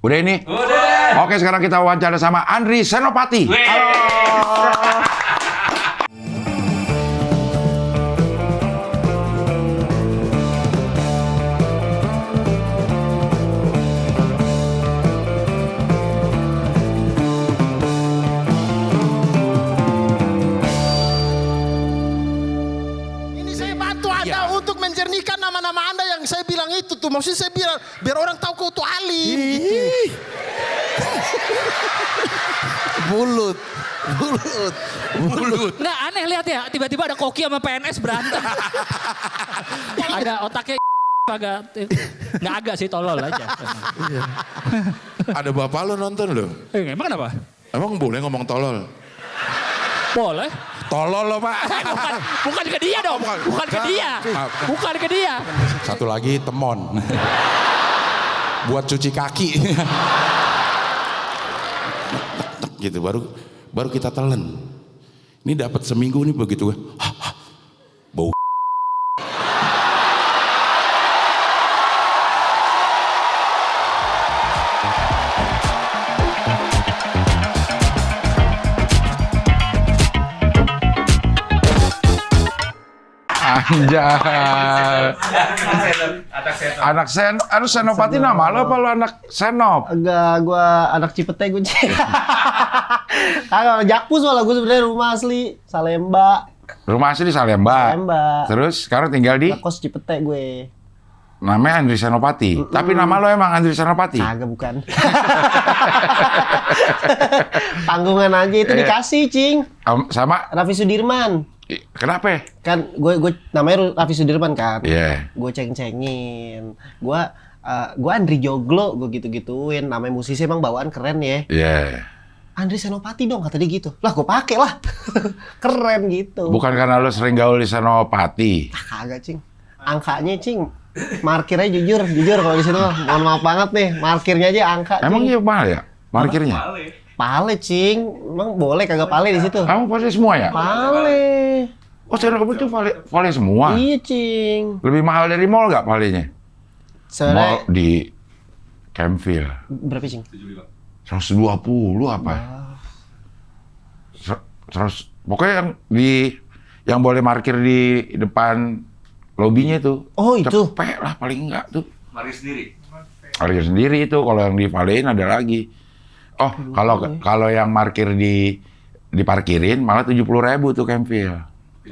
Udah ini? Udah. Oke, sekarang kita wawancara sama Andri Senopati. Halo. Ini saya bantu Anda untuk menjernihkan nama-nama Anda yang saya bilang itu tuh. Maksudnya saya bilang biar orang tahu kau tuh alim gitu. Bulut. Nggak aneh lihat ya, tiba-tiba ada Koki sama PNS berantem. Agak otaknya agak, nggak agak sih tolol aja. Ada bapak lo nonton lo. Emang kenapa? Emang boleh ngomong tolol? Boleh. Tolol lo pak. Bukan ke dia dong, bukan ke dia. Bukan ke dia. Satu lagi temon. Buat cuci kaki. Gitu baru kita telan. Ini dapat seminggu nih begitu. Bau. Anjay. Anak Senopati nama lo apa lo anak Senop? Enggak, gua anak Cipete gue. Kagak Jakpus malah gue sebenarnya rumah asli Salemba. Rumah asli di Salemba. Salemba. Terus sekarang tinggal di? Kos Cipete gue. Namanya Andri Senopati. Tapi nama lo emang Andri Senopati? Kagak bukan. Tanggungan aja itu dikasih, Cing. Sama? Raffi Sudirman. Kenapa? Kan gue namanya Raffi Sudirman kan. Iya. Gue ceng-cengin. Gue Andri Joglo, gue gitu-gituin. Namanya musisi emang bawaan keren ya. Iya. Andri Senopati dong kata dia gitu. Lah gue pakai lah. Keren gitu. Bukan karena lo sering gaul di Senopati. Kagak, Cing. Angkanya, Cing. Markirnya jujur kalau di situ. Mohon maaf banget nih, markirnya aja angka. Emang Cing. iya mahal ya markirnya? Pale, Cing. Emang boleh kagak pale di situ? Kamu pale semua ya? Pale. Oh, Senopati itu pale semua? Iya, Cing. Lebih mahal dari mall nggak palenya? Mall Sebenarnya di Campville. berapa, Cing? 120 apa? Terus pokoknya yang boleh parkir di depan lobinya itu. Oh, itu. Cepet lah paling enggak tuh. Parkir sendiri. Parkir sendiri itu, kalau yang divalein ada lagi. Oh, kalau yang parkir diparkirin malah 70.000 tuh Campville.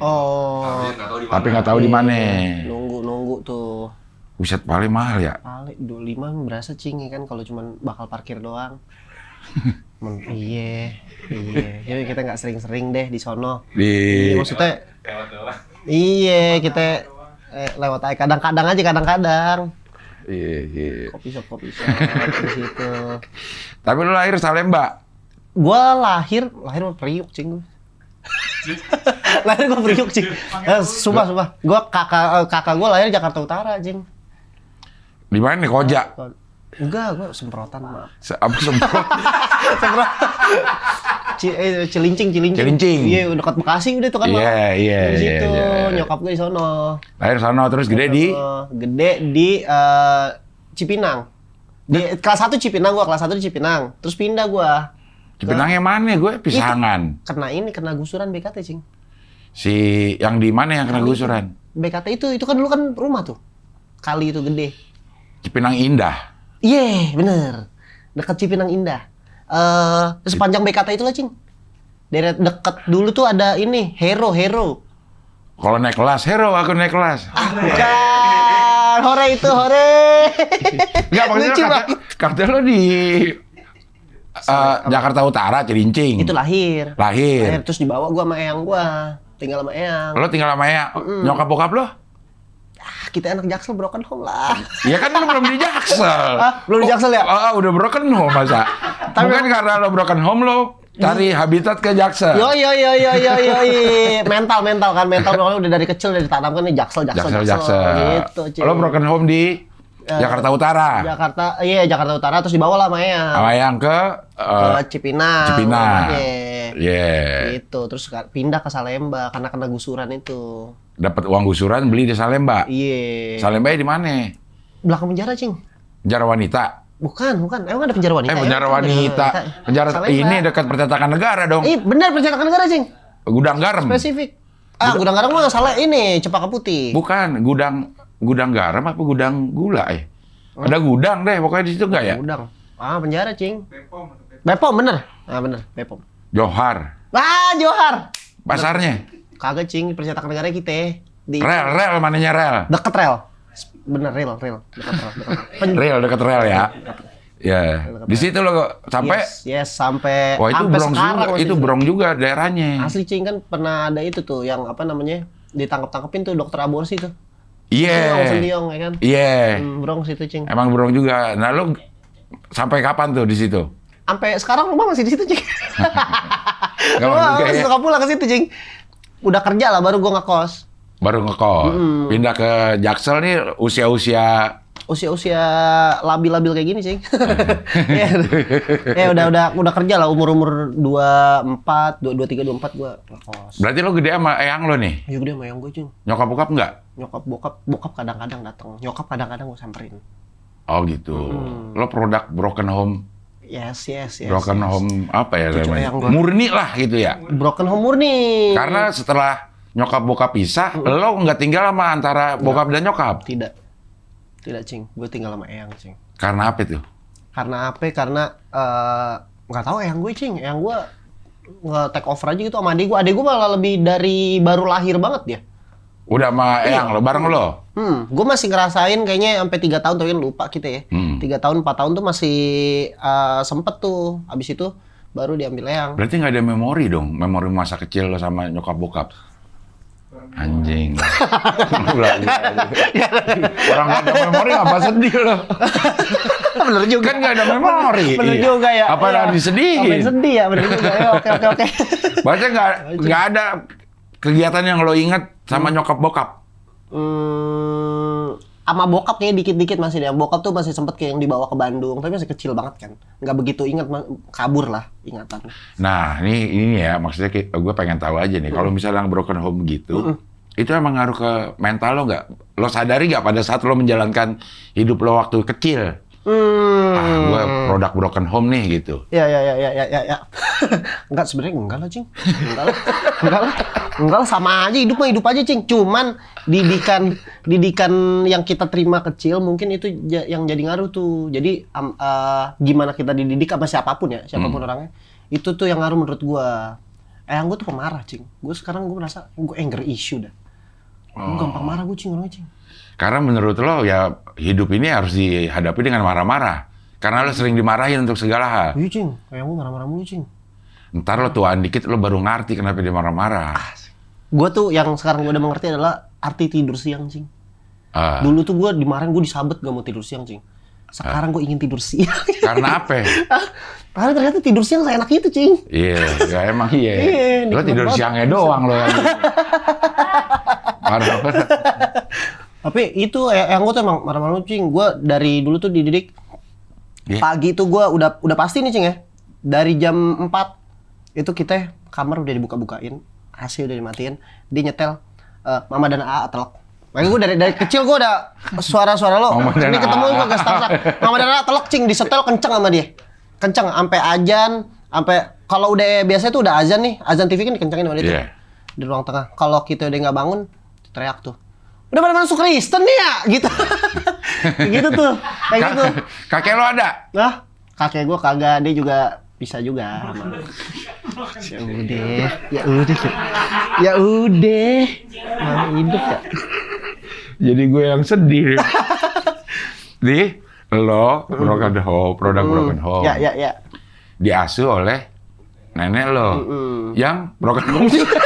Oh. Tapi nggak tahu di mana. Nunggu tuh. Buset, paling mahal ya. Pale 25 berasa, Cing, ya kan kalau cuman bakal parkir doang. Iya. Jadi kita nggak sering-sering deh di sono. Iya, maksudnya. Iya, kita lewat aja kadang-kadang aja kadang-kadang. Iya. Kopi shop di situ. Tapi lu lahir Salemba. Gua lahir Priuk, Cing. Lahir gua Priuk, Cing. Sumpah. Gua kakak gua lahir Jakarta Utara, Cing. Di mana nih, Koja? Enggak, gua semprotan, maaf. Apa semprot? Cilincing. Iya, dekat Bekasi udah tuh kan. Iya. Di situ, Iya. nyokap gue di sono. Lahir sono terus gede di? Gede di Cipinang. Di kelas 1 Cipinang, gua kelas 1 di Cipinang. Terus pindah gua. Cipinangnya mana? Gue Pisangan. Kena gusuran BKT, Cing. Si yang di mana yang kena gusuran? BKT itu kan dulu kan rumah tuh. Kali itu gede. Cipinang Indah. Iya, bener. Dekat Cipinang Indah. Sepanjang BKT itu lah, Cing. Dari deket dulu tuh ada ini, Hero. Kalau naik kelas, Hero aku naik kelas. Bukan, hore. Enggak, Lucu maksudnya kata lo di Jakarta Utara, Cilincing. Itu lahir. Lahir. Terus dibawa gua sama eyang gua. Tinggal sama eyang. Lo tinggal sama ya? Nyokap bokap lo? Kita anak Jaksel broken home lah. Ya kan lo belum di Jaksel. Belum di Jaksel ya? Udah broken home masa? Bukan karena lo broken home lo cari habitat ke Jaksel. Yo. Mental kan. Mental udah dari kecil udah ditanamkan nih Jaksel. Gitu, Cing. Lo broken home di Jakarta Utara. Jakarta Utara terus dibawa lah sama eyang. Sama yang ke Cipinang. Iya. Gitu. Terus pindah ke Salemba karena kena gusuran itu. Dapat uang gusuran beli di Salemba. Iya. Salemba di mana? Belakang penjara, Cing. Penjara wanita. Bukan. Emang ada penjara wanita? Penjara wanita. Penjara ini dekat percetakan negara dong. Benar percetakan negara, Cing. Gudang garam. Spesifik. Gudang garam mah salah ini, Cempaka Putih. Bukan, gudang garam apa gudang gula ya? Ada gudang deh, pokoknya di situ enggak ya? Gudang. Penjara, Cing. Bepom bener. Bepom. Johar. Johar. Pasarnya. Kagak, Cing, percetakan negara kita. Rel mananya rel. Deket rel. Bener, rel. Deket rel. Rel deket rel ya. Ya, di situ lo sampai. Yes, sampai. Wah itu sampai Brong juga, itu Brong juga daerahnya. Asli, Cing, kan pernah ada itu tuh yang apa namanya ditangkap-tangkepin tuh dokter aborsi tuh. Iya. Sendiong ya kan. Iya. Brong situ, Cing. Emang Brong juga. Nah lo sampai kapan tuh di situ? Sampai sekarang rumah masih di situ, Cing. Rumah masih suka pulang ke situ, Cing. Udah kerja lah baru gua ngekos. Baru ngekos. Pindah ke Jaksel nih usia-usia labil-labil kayak gini, Cing. udah kerja lah umur 24, 23, 24 gua ngekos. Berarti lo gede sama eyang lo nih? Iya, gede sama eyang gua, Cing. Nyokap bokap enggak? Nyokap bokap kadang-kadang datang. Nyokap kadang-kadang gua samperin. Oh gitu. Lo produk broken home. Yes. Broken home apa ya Cucu namanya? eyang gua. Murni lah gitu ya. Broken home murni. Karena setelah nyokap bokap pisah, lo nggak tinggal sama antara bokap dan nyokap. Tidak, Cing. Gue tinggal sama eyang, Cing. Karena apa tuh? Karena nggak tahu eyang gue, Cing. Eyang gue nge-take over aja gitu sama adik gue. Adik gue malah lebih dari baru lahir banget dia. Udah sama eyang lo, bareng lo? Gue masih ngerasain kayaknya sampai 3 tahun, tapi kan lupa kita ya. 3 tahun, 4 tahun tuh masih sempet tuh. Abis itu baru diambil eyang. Berarti nggak ada memori dong? Memori masa kecil lo sama nyokap bokap? Anjing. Orang nggak ada memori apa sedih lo? Bener juga. Kan nggak ada memori. Bener juga ya. Apa yang disedihin? Apa yang sedih ya, bener juga. Oke. Berarti nggak ada kegiatan yang lo inget sama nyokap bokap? Sama bokap kayaknya dikit-dikit masih deh. Bokap tuh masih sempet kayak yang dibawa ke Bandung, tapi masih kecil banget kan. Nggak begitu inget, kabur lah ingatan. Nah, ini ya maksudnya gue pengen tahu aja nih. Kalau misalnya broken home gitu, itu emang ngaruh ke mental lo nggak? Lo sadari nggak pada saat lo menjalankan hidup lo waktu kecil? Gue produk broken home nih gitu. Ya. Enggak lah, Cing. Enggak lah, sama aja hidup aja, Cing. Cuman didikan yang kita terima kecil mungkin itu yang jadi ngaruh tuh. Jadi gimana kita dididik sama siapapun orangnya. Itu tuh yang ngaruh menurut gua. Eyang gua tuh pemarah, Cing. Sekarang gua merasa gua anger issue dah. Gua gampang marah gua, Cing, orangnya, Cing. Karena menurut lo ya hidup ini harus dihadapi dengan marah-marah. Karena lo sering dimarahin untuk segala hal. Iya, Cing. Eyang gua marah-marah mulu, Cing. Ntar lo tuaan dikit lo baru ngerti kenapa dia marah-marah. Gue tuh yang sekarang gue udah mengerti adalah arti tidur siang, Cing. Dulu tuh gue dimarahin, gue disabet gak mau tidur siang, Cing. Sekarang gue ingin tidur siang. Karena apa? Karena ternyata tidur siang seenak itu, Cing. Iya, ya emang iya. Lo tidur siangnya doang lo. Tapi itu yang gue tuh emang marah-marah, Cing. Gue dari dulu tuh dididik pagi tuh gue udah pasti nih, Cing ya. Dari jam 4 itu kita kamar udah dibuka-bukain, AC udah dimatiin, dia nyetel Mama dan AA telek. Makanya gue dari kecil gue udah suara-suara lo. Ini ketemu gue ke Starsak. Mama dan AA telek, Cing, disetel kenceng sama dia. Kenceng sampai azan, sampai kalau udah biasa tuh udah azan nih, azan TV kan dikencengin sama dia tuh. Di ruang tengah. Kalau kita udah nggak bangun, teriak tuh. Udah pada masuk Kristen nih ya, gitu. Gitu tuh, kayak gitu. Kakek lo ada? Nah, kakek gue kagak, dia juga bisa juga. Ya udah, mau hidup ya. Jadi gue yang sedih. Nih, lo broken home, produk broken home. Ya. Diasuh oleh nenek lo, yang broken home juga.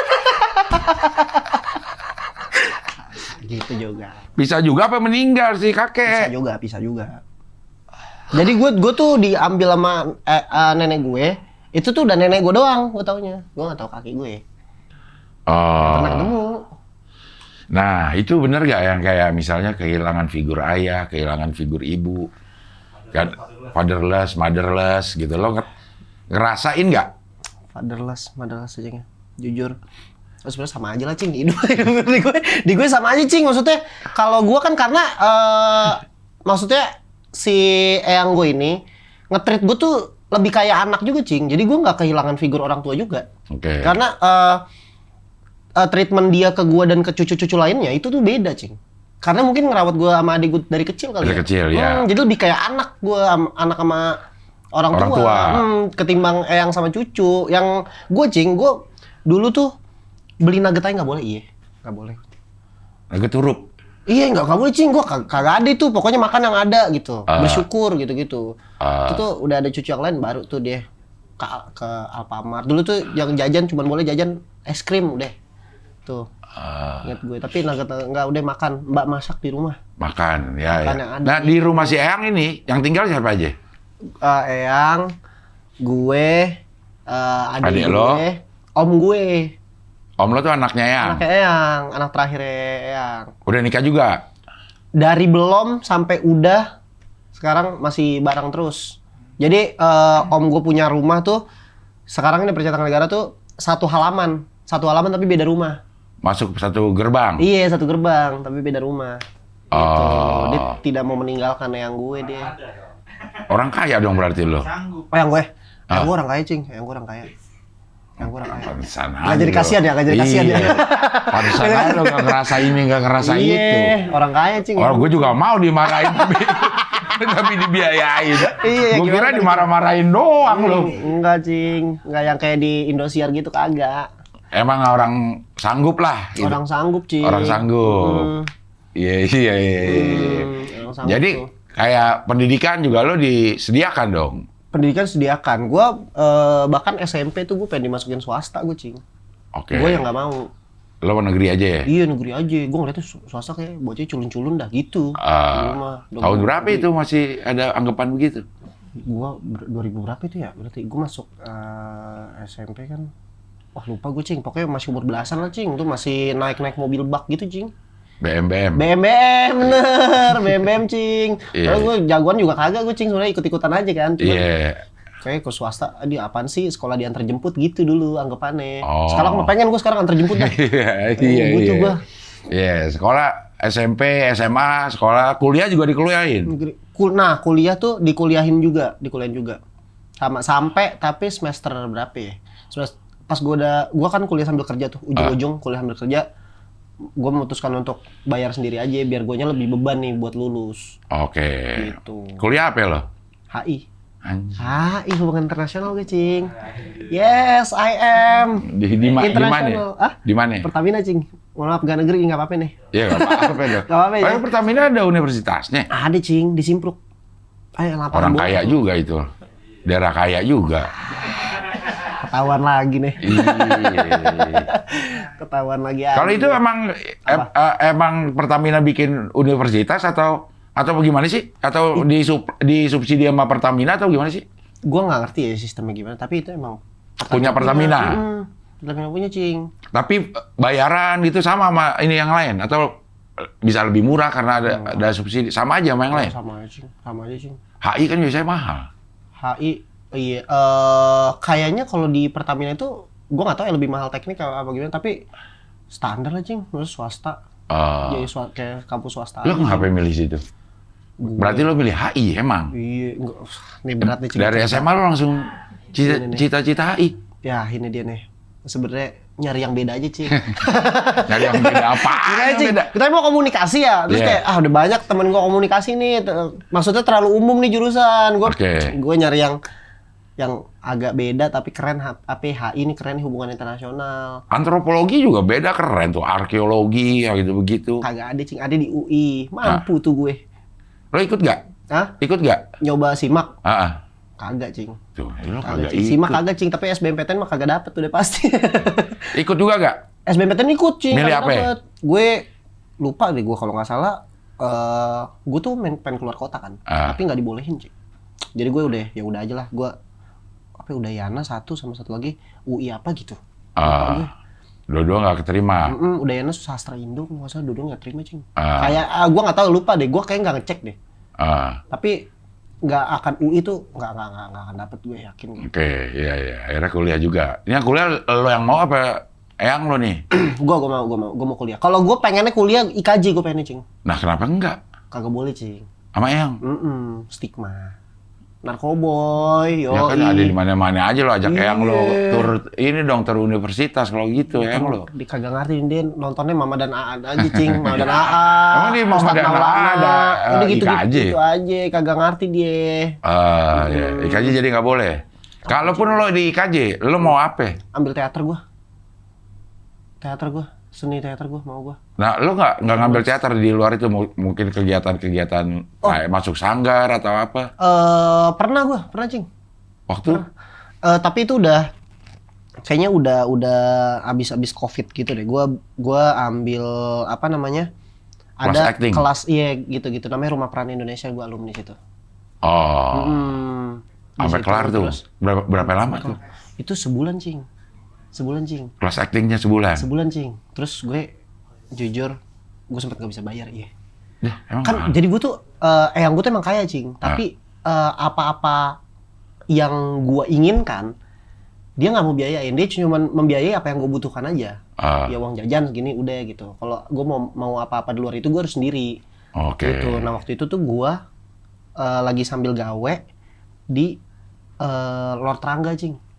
Gitu juga. Bisa juga apa meninggal sih kakek? Bisa juga. Jadi gue tuh diambil sama nenek gue. Itu tuh udah nenek gue doang, gue taunya. Gue nggak tahu kakek gue. Pernah ketemu. Nah, itu bener gak yang kayak misalnya kehilangan figur ayah, kehilangan figur ibu, kan fatherless, motherless gitu, lo ngerasain nggak? Fatherless, motherless aja ya. Jujur. Sebenarnya sama aja lah, Cing. Hidup di gue sama aja, Cing. Maksudnya kalau gue kan karena maksudnya si eyang gue ini nge-treat gue tuh lebih kayak anak juga, Cing. Jadi gue nggak kehilangan figur orang tua juga. Oke. Karena treatment dia ke gue dan ke cucu-cucu lainnya itu tuh beda, Cing. Karena mungkin ngerawat gue sama adik gue dari kecil kali Dari kecil, ya. Jadi lebih kayak anak gue, anak sama orang Orang tua. tua. Ketimbang eyang sama cucu. Yang gue, Cing, gue dulu tuh beli nugget aja nggak boleh, iya. Nggak boleh. Nugget huruf. Iya, nggak boleh, Cing. Gue kagak ada itu. Pokoknya makan yang ada gitu. Bersyukur gitu-gitu. Itu tuh udah ada cucu yang lain baru tuh dia ke Alfamart. Dulu tuh yang jajan cuma boleh jajan es krim udah. Tuh. Ingat gue. Tapi nggak udah makan. Mbak masak di rumah. Makan, ya. Makan Ya. yang ada. Nah, di rumah si Eyang ini, yang tinggal siapa aja? Eyang, gue, Adik adik lo? gue, om gue. Om lo tuh anaknya Eyang? Anaknya Eyang, anak terakhir Eyang. Udah nikah juga? Dari belum sampai udah, sekarang masih bareng terus. Jadi om gue punya rumah tuh, sekarang ini percetakan negara tuh satu halaman tapi beda rumah. Masuk satu gerbang? Iya, satu gerbang tapi beda rumah. Gitu. Oh. Dia tidak mau meninggalkan Eyang gue dia. Orang kaya dong berarti lo? Eyang gue orang kaya, Cing. Eyang gue orang kaya. Pantesan Nggak jadi kasihan ya, nggak jadi kasihan ya. Pantesan aja lo nggak ngerasa ini, nggak ngerasa itu. Iya, orang kaya, Cing. Orang gue juga mau dimarahin tapi dibiayain. Iya, Gue kira gimana, dimarah-marahin doang lo. Enggak, Cing. Enggak yang kayak di Indosiar gitu, kagak. Emang orang sanggup lah. Gitu. Orang sanggup, Cing. Orang sanggup. Iya. Orang sanggup Jadi tuh. kayak pendidikan juga lo disediakan dong. Pendidikan sediakan. Gua bahkan SMP tuh gue pengen dimasukin swasta gue, Cing. Oke. Gue yang nggak mau. Lo mau negeri aja ya? Iya, negeri aja. Gue ngeliatnya swasta kayak bocahnya culun-culun dah gitu. Di rumah. Tahun berapa itu masih ada anggapan begitu? Gua 2000 berapa itu ya? Berarti gue masuk SMP kan. Wah, lupa gue, Cing. Pokoknya masih umur belasan lah, Cing. Tuh masih naik-naik mobil bak gitu, Cing. BM. BM, bener. BM, Cing. Iya. Kalau gue jagoan juga kagak gue, Cing. Sebenarnya ikut-ikutan aja kan. Cuman Iya. kayak ke swasta, dia apaan sih sekolah diantar jemput gitu dulu anggapannya. Oh. Sekarang mah pengen gue sekarang antar jemput dah. Iya. Butuh gua. Iya, sekolah SMP, SMA, sekolah kuliah juga dikuliahin. Nah, kuliah tuh dikuliahin juga. Sama sampai tapi semester berapa ya? Pas gua kan kuliah sambil kerja tuh, ujung-ujung kuliah sambil kerja. Gue memutuskan untuk bayar sendiri aja biar guanya lebih beban nih buat lulus. Oke. Gitu. Kuliah apa lo? HI. Anjir. HI, hubungan internasional gue, Cing. Yes, I am. Di Internasional. mana? Di mana? Pertamina, Cing. Mohon maaf, gak negeri, nggak apa-apa nih. Iya, nggak apa-apa dong. Nggak apa-apa ya. Tapi Pertamina ada universitasnya. Ada, Cing, di Simpruk. Ayo, lapangan Orang bola kaya tuh. juga itu. Daerah kaya juga. Ketahuan lagi nih. Iya. Ketahuan lagi. Kalau itu emang Pertamina bikin universitas atau bagaimana sih? Atau disubsidi sama Pertamina atau gimana sih? Gue nggak ngerti ya sistemnya gimana, tapi itu emang Punya Pertamina? Pertamina punya, Cing. Tapi bayaran gitu sama ini yang lain atau bisa lebih murah karena ada subsidi, sama aja sama yang lain. Sama aja, Cing. Sama aja, Cing. HI kan biasanya mahal. HI, iya. Kayaknya kalau di Pertamina itu, gue nggak tahu ya lebih mahal teknik apa gimana, tapi standar lah, Cing. Terus swasta. Jadi kayak kampus swasta. Lo kenapa milih situ? Berarti lo milih HI emang? Iya, enggak. Ini berat nih, Cing. Dari SMA lo langsung cita-cita HI? Ya, ini dia nih. Sebenarnya nyari yang beda aja, Cing. Nyari yang beda apa? Cing, Beda. kita mau komunikasi ya, terus Yeah. kayak udah banyak temen gue komunikasi nih, maksudnya terlalu umum nih jurusan. Gue nyari yang agak beda tapi keren. HI ini keren nih, hubungan internasional. Antropologi juga beda, keren tuh. Arkeologi ya gitu begitu. Kagak ada, Cing, ada di UI. Mampu tuh gue. Lo ikut gak? Hah? Ikut gak? Nyoba simak? Ah. Kagak, Cing. Tuh, lo Kagak, kagak Cing. ikut. Simak kagak, Cing, tapi SBMPTN mah kagak dapet udah pasti. Ikut juga gak? SBMPTN ikut, Cing. Milih kagak apa ya? dapet. Gue lupa deh, gue kalau nggak salah. Gue tuh pengen keluar kota kan, tapi nggak dibolehin, Cing. Jadi gue udah aja lah. Gue Udayana satu sama satu lagi UI apa gitu. Dua-dua nggak keterima. Udayana sastra Indo, nggak salah dua-dua nggak terima, Cing. Kayak gue nggak tahu, lupa deh. Gue kayak nggak ngecek deh. Tapi nggak akan UI tuh nggak akan dapet, gue yakin. Oke, iya. Akhirnya kuliah juga. Ini yang kuliah lo yang mau apa Eyang lo nih? Gue mau kuliah. Kalau gue pengennya kuliah IKJ, gue pengennya, Cing. Nah, kenapa enggak? Kagak boleh, Cing. Sama Eyang? Stigma. Narkoboy, Ya kan ada di mana-mana aja lo ajak Eyang lo Iya. tur ini dong tur universitas kalau gitu Eyang lo. Dia kagak ngerti dia nontonnya Mama dan Aan aja cing, Mama dan Aan. Emang di Mama Ustadz dan Aan Maulana. ada, Udah gitu, IKJ? gitu aja, kagak ngerti dia. Ya. IKJ jadi nggak boleh. Kalaupun lo di IKJ, lo mau apa? Ambil teater gua. Seni teater gua mau gua. Nah, lo nggak ngambil teater di luar itu mungkin kegiatan-kegiatan kayak masuk sanggar atau apa? Pernah cing. Waktu? Tapi itu kayaknya udah abis COVID gitu deh. Gua ambil apa namanya? Kelas Ada acting? kelas iya gitu-gitu namanya Rumah Peran Indonesia, gua alumni situ. Oh, Di sampai situ, kelar tuh. terus Berapa lama tuh? itu sebulan cing. Kelas actingnya sebulan? Sebulan cing. Terus gue jujur gue sempet nggak bisa bayar iya. Ya, emang Kan mahal. jadi gue tuh Eyang gue tuh emang kaya cing. Tapi apa-apa yang gue inginkan dia nggak mau biayain. Dia cuma membiayai apa yang gue butuhkan aja. Ya uang jajan segini udah gitu. Kalau gue mau apa-apa di luar itu gue harus sendiri. Oke. Gitu. Nah waktu itu tuh gue lagi sambil gawe di Lord Rangga cing.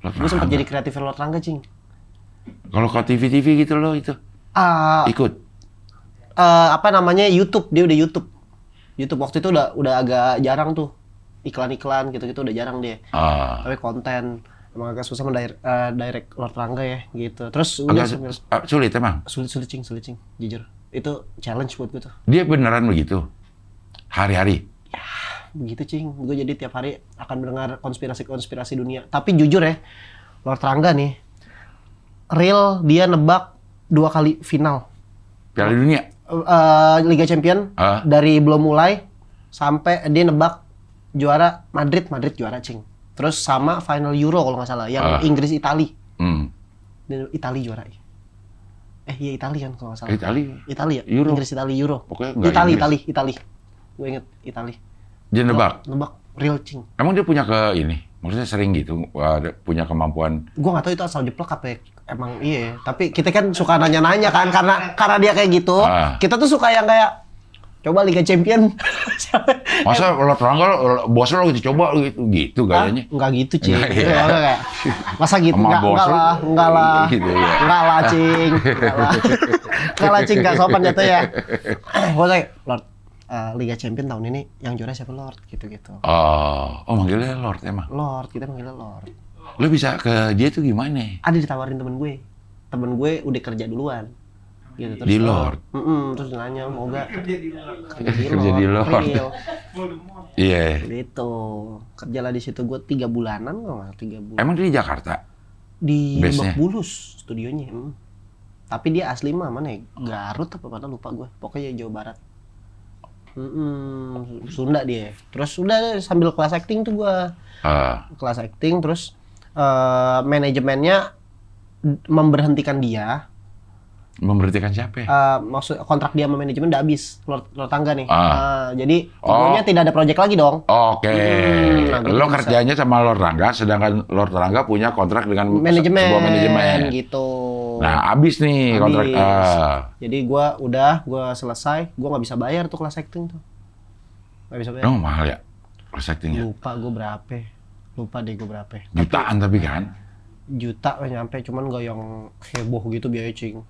Gue sempat jadi kreatif Lord Rangga cing. Kalau ke TV-TV gitu lo itu ikut? Apa namanya YouTube, dia udah YouTube waktu itu udah agak jarang tuh iklan-iklan gitu-gitu udah jarang dia. Tapi konten emang agak susah direct Lord Rangga ya gitu. Terus udah Sulit emang? sulit cing jujur itu challenge buat gue tuh. Dia beneran begitu? Hari-hari? Begitu cing, gue jadi tiap hari akan mendengar konspirasi dunia. Tapi jujur ya, Lord Rangga nih, real dia nebak 2 kali final Piala Dunia? Liga Champion dari belum mulai sampai dia nebak juara Madrid juara cing. Terus sama final Euro kalau nggak salah, yang Inggris Itali, Itali juara. Iya Itali kan kalau nggak salah. Itali ya? Euro. Inggris Itali Euro. Pokoknya nggak Inggris. Itali. Gue inget Itali. Dia nebak? Nebak real cing. Emang dia punya maksudnya sering gitu, punya kemampuan? Gue nggak tahu itu asal jeplak apa emang iya. Tapi kita kan suka nanya-nanya kan karena dia kayak gitu. Kita tuh suka yang kayak coba Liga Champion. Masa Lord Rangga bos lo gitu coba gitu gayanya? Enggak gitu cing. Iya. Kayak, masa gitu? Sama bos Enggak lo? lah. Gitu, ya. Enggak lah cing. Enggak lah cing, enggak sopan jatuh ya. Gue kayak Lord, Liga Champion tahun ini yang juara siapa Lord? Gitu-gitu. Oh manggilnya Lord emang? Lord, kita manggilnya Lord. Lo bisa ke dia tuh gimana? Ada ditawarin temen gue udah kerja duluan. Gitu, terus Di Lord? Terus nanya mau gak Kerja di Lord. real. Iya. Gitu. Kerjalah di situ gue 3 bulanan kok nggak 3 bulan. Emang dia di Jakarta? Di Base-nya? Lebak Bulus studionya. Tapi dia asli mana ya? Garut apa mana lupa gue. Pokoknya Jawa Barat. Sunda dia. Terus udah sambil kelas acting tuh gue. Kelas acting terus manajemennya memberhentikan dia. Memberhentikan siapa ya? Maksud kontrak dia sama manajemen udah habis, Lord Rangga nih. Jadi pokoknya tidak ada proyek lagi dong. Oke. Nah, Lo kerjanya sama Lord Rangga, sedangkan Lord Rangga punya kontrak dengan sebuah manajemen. Gitu. Nah, habis nih kontrak. Jadi gua selesai, gua nggak bisa bayar tuh kelas acting tuh. Nggak bisa bayar. Oh, mahal ya kelas actingnya? Lupa deh gua berapa. Jutaan tapi kan? Juta nyampe, cuman nggak yang heboh gitu biaya cing.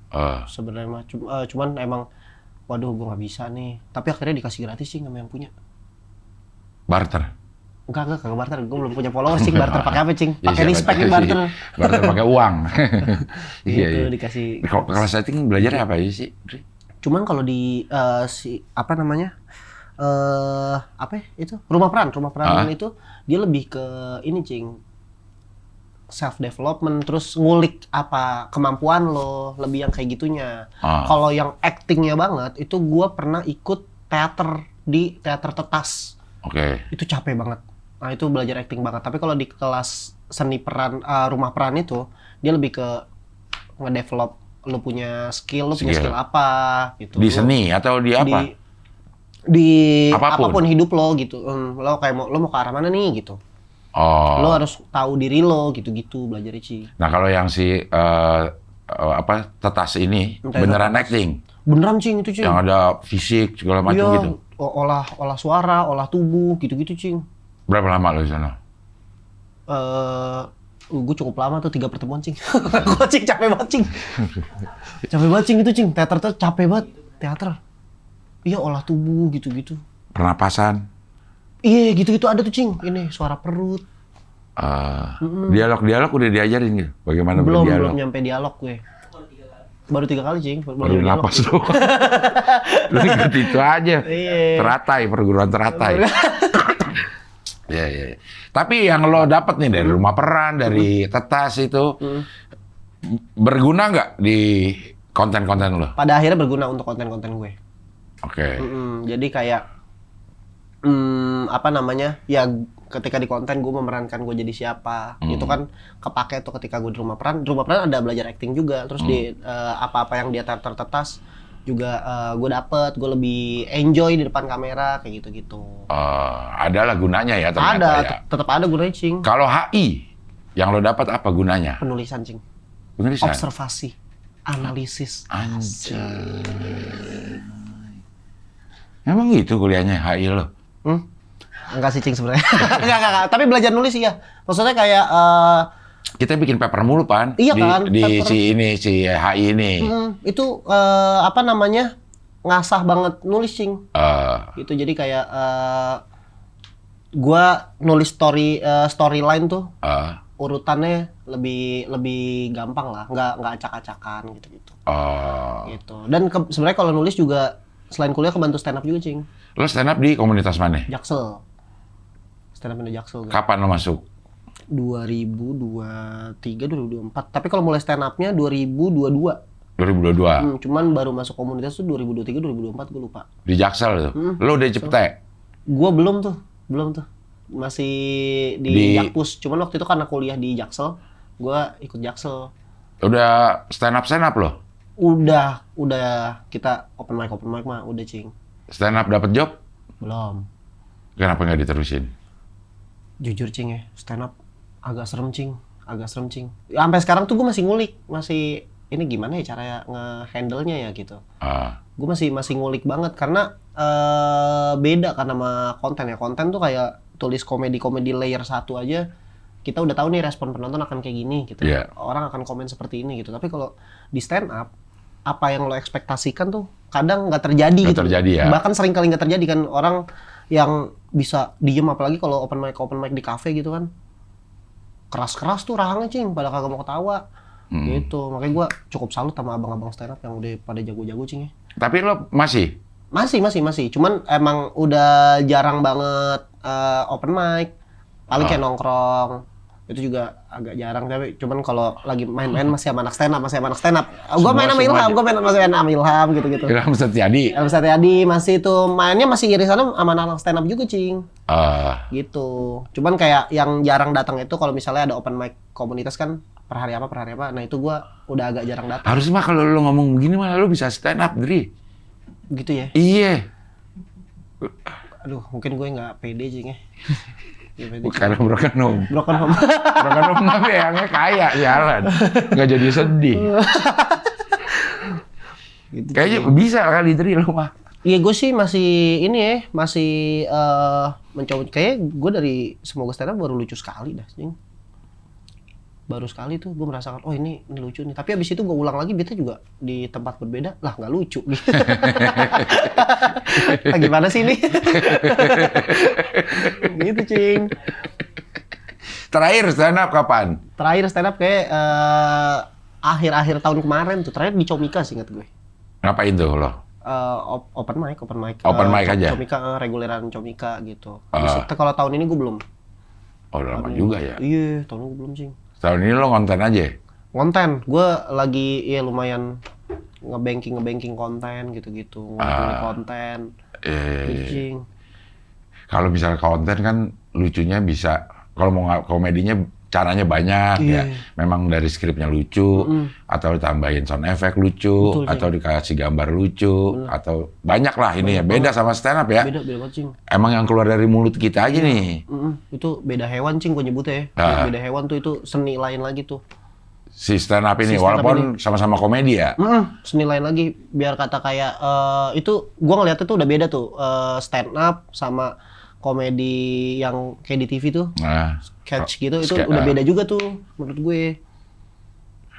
Sebenarnya mah cuman emang waduh gua nggak bisa nih. Tapi akhirnya dikasih gratis sih sama yang punya. Barter? Enggak barter. Gue belum punya followers cing. Barter pakai apa cing? Pakai respect sih. barter. Barter pakai uang. Gitu dikasih. Kalau kelas acting belajar apa aja sih? Cuman kalau di apa namanya? Apa ya itu? Rumah peran itu dia lebih ke ini cing. Self development, terus ngulik apa kemampuan lo, lebih yang kayak gitunya. Kalau yang actingnya banget itu gue pernah ikut teater di teater Tetas. Oke. Itu capek banget. Nah itu belajar acting banget. Tapi kalau di kelas seni peran, rumah peran itu dia lebih ke ngedevelop lo punya skill apa gitu. Di seni atau di apa? Di apapun hidup lo gitu. Lo kayak lo mau ke arah mana nih gitu. Lo harus tahu diri lo gitu-gitu belajar sih. Nah kalau yang Tetas ini beneran acting? Beneran cing itu cing. Yang ada fisik segala macam gitu? olah suara, olah tubuh, gitu-gitu, Cing. Berapa lama lo di sana? Gue cukup lama tuh 3 pertemuan, Cing. Gue, Cing, capek banget, Cing. Capek banget, Cing, itu, Cing. Teater tuh capek banget, teater. Iya, olah tubuh, gitu-gitu. Pernapasan? Iya, gitu-gitu ada tuh, Cing. Ini, suara perut. Dialog-dialog udah diajarin gitu? Bagaimana Belum berdialog? nyampe dialog gue. Baru 3 kali, Cing. Baru napas doang. Lu ikut itu aja. Iya. Teratai, perguruan teratai. Iya, iya. Tapi yang lo dapat nih dari rumah peran, dari tetas itu, berguna nggak di konten-konten lo? Pada akhirnya berguna untuk konten-konten gue. Oke. Jadi kayak apa namanya? Ya ketika di konten gue memerankan gue jadi siapa. Itu kan kepake tuh ketika gue di rumah peran. Di rumah peran ada belajar acting juga. Terus di apa-apa yang dia teater-tetas juga gue dapet, gue lebih enjoy di depan kamera kayak gitu-gitu. Adalah gunanya ya ternyata Ada, ya. tetap ada gunanya, Cing. Kalau HI, yang lo dapat apa gunanya? Penulisan, Cing. Penulisan? Observasi, analisis. Anjir. Emang gitu kuliahnya HI lo? Enggak sih, Cing, sebenarnya. Enggak. Tapi belajar nulis iya. Maksudnya kayak Kita bikin paper mulu, Pan. Iya kan, Di paper. si HI ini. itu apa namanya? Ngasah banget nulis, Cing. Gitu. Jadi kayak gua nulis storyline tuh urutannya lebih gampang lah, nggak acak-acakan gitu. Gitu. Dan sebenarnya kalau nulis juga selain kuliah kebantu stand up juga, Cing. Lo stand up di komunitas mana? Jaksel. Stand up di Jaksel. Kapan lo masuk? 2023, 2024. Tapi kalau mulai stand up-nya 2022. 2022. Cuman baru masuk komunitas tuh 2023, 2024 gue lupa. Di Jaksel tuh. Lo udah cepet? Gua belum tuh. Masih di Jakpus. Cuman waktu itu karena kuliah di Jaksel, gua ikut Jaksel. Udah stand up lo? Udah kita open mic mah udah, Cing. Stand up dapat job? Belum. Kenapa nggak diterusin? Jujur, Cing, ya, stand up agak serem, Cing. Ya, sampai sekarang tuh gue masih ngulik, ini gimana ya cara nge-handle-nya ya gitu. Gue masih ngulik banget karena beda kan sama konten ya. Konten tuh kayak tulis komedi layer 1 aja, kita udah tahu nih respon penonton akan kayak gini gitu. Yeah. Orang akan komen seperti ini gitu. Tapi kalau di stand up, apa yang lo ekspektasikan tuh kadang nggak terjadi Nggak gitu. terjadi ya. Bahkan sering kali nggak terjadi kan, orang yang bisa diem, apalagi kalau open mic di cafe gitu kan. Keras-keras tuh rahangnya, Cing, pada kagak mau ketawa. Gitu. Makanya gua cukup salut sama abang-abang stand up yang udah pada jago-jago, Cing, ya. Tapi lo masih? Masih. Cuman emang udah jarang banget open mic. Paling kayak nongkrong. Itu juga agak jarang, tapi cuman kalau lagi main-main masih sama anak stand up. Gua main sama Ilham, gitu-gitu. Ilham Setyadi. Masih tuh mainnya masih irisan sama anak stand up juga, Cing. Gitu. Cuman kayak yang jarang datang itu kalau misalnya ada open mic komunitas kan per hari apa. Nah, itu gua udah agak jarang datang. Harusnya mah kalau lo ngomong begini mah lo bisa stand up, Dri. Gitu ya. Iya. Aduh, mungkin gue nggak pede, Cing, ya. Karena broken home. Broken home. Broken home mah yang kaya jalan. Nggak jadi sedih. Gitu, Kayaknya bisa kali Dri lo mah. Iya, gue sih masih mencoba. Kayak gue dari semua gue stand up baru lucu sekali dah, Cing. Baru sekali tuh gue merasakan, oh ini lucu nih. Tapi abis itu gue ulang lagi, beatnya juga di tempat berbeda, lah nggak lucu. Gimana sih ini? Gitu, Cing. Terakhir stand up kapan? Terakhir stand up kayak akhir-akhir tahun kemarin tuh. Terakhir di Comika sih, ingat gue. Ngapain tuh lo? Open mic. Open mic aja? Comika, reguleran Comika gitu. Kalau tahun ini gue belum. Oh, udah lama juga ya? Iya, tahun ini gue belum, Cing. Tahun ini lo konten aja? Konten, gue lagi ya lumayan ngebanking konten gitu-gitu, ngumpulin konten. Cing. Kalau misalnya konten kan lucunya bisa, kalau mau komedinya caranya banyak ya. Memang dari skripnya lucu, atau ditambahin sound effect lucu, atau dikasih gambar lucu, atau banyak lah ini ya. Beda sama stand up ya. Beda banget, Cing. Emang yang keluar dari mulut kita aja nih. Itu beda hewan, Cing, gue nyebutnya ya. Beda hewan tuh, itu seni lain lagi tuh. Si stand up ini, Si stand up walaupun sama-sama komedi ya. Senilai lagi biar kata kayak itu gua ngeliatnya tuh udah beda tuh stand up sama komedi yang kayak di TV tuh Nah, sketch gitu itu udah beda juga tuh menurut gue